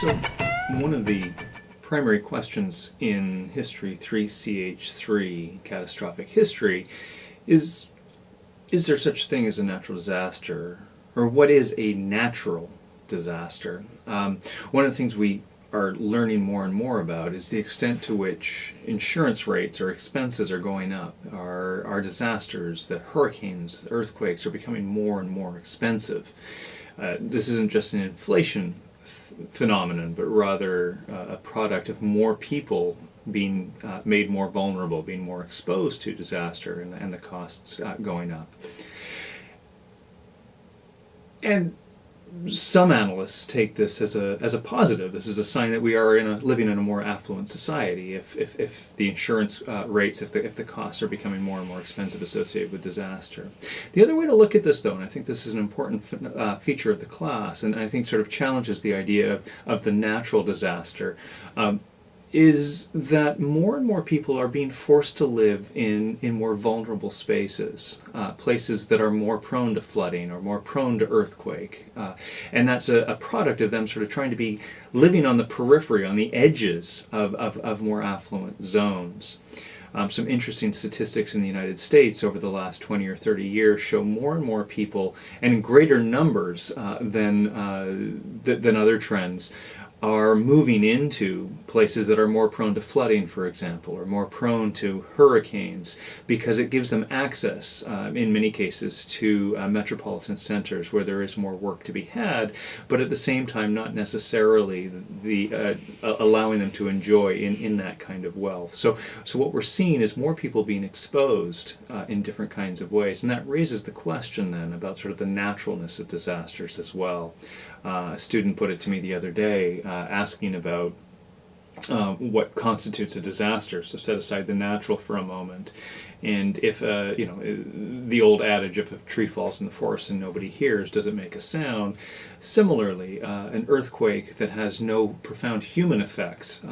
So, one of the primary questions in History 3CH3, catastrophic history, is there such a thing as a natural disaster? Or what is a natural disaster? One of the things we are learning more and more about is the extent to which insurance rates or expenses are going up. Our disasters, the hurricanes, earthquakes are becoming more and more expensive. This isn't just an inflation phenomenon, but rather a product of more people being made more vulnerable, being more exposed to disaster, and the costs going up. And some analysts take this as a positive. This is a sign that we are living in a more affluent society. If the insurance rates, if the costs are becoming more and more expensive associated with disaster. The other way to look at this, though, and I think this is an important feature of the class, and I think sort of challenges the idea of the natural disaster, is that more and more people are being forced to live in more vulnerable spaces, places that are more prone to flooding or more prone to earthquake. And that's a product of them sort of trying to be living on the periphery, on the edges of more affluent zones. Some interesting statistics in the United States over the last 20 or 30 years show more and more people, and in greater numbers than other trends, are moving into places that are more prone to flooding, for example, or more prone to hurricanes, because it gives them access, in many cases, to metropolitan centers where there is more work to be had, but at the same time not necessarily allowing them to enjoy in that kind of wealth. So what we're seeing is more people being exposed in different kinds of ways, and that raises the question then about sort of the naturalness of disasters as well. A student put it to me the other day, asking about what constitutes a disaster. So set aside the natural for a moment, and if the old adage, if a tree falls in the forest and nobody hears, does it make a sound? Similarly, an earthquake that has no profound human effects,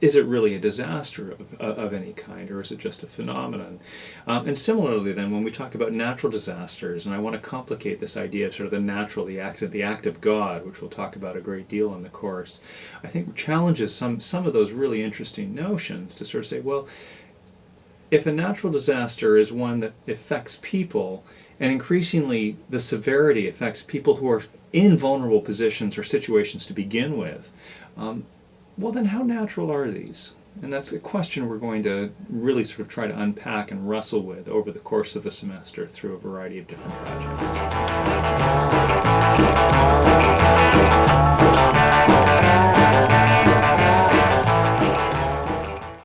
is it really a disaster of any kind, or is it just a phenomenon? And similarly then, when we talk about natural disasters, and I want to complicate this idea of sort of the natural, the act of God, which we'll talk about a great deal in the course, I think challenges some of those really interesting notions to sort of say, well, if a natural disaster is one that affects people, and increasingly the severity affects people who are in vulnerable positions or situations to begin with, well, then how natural are these? And that's a question we're going to really sort of try to unpack and wrestle with over the course of the semester through a variety of different projects.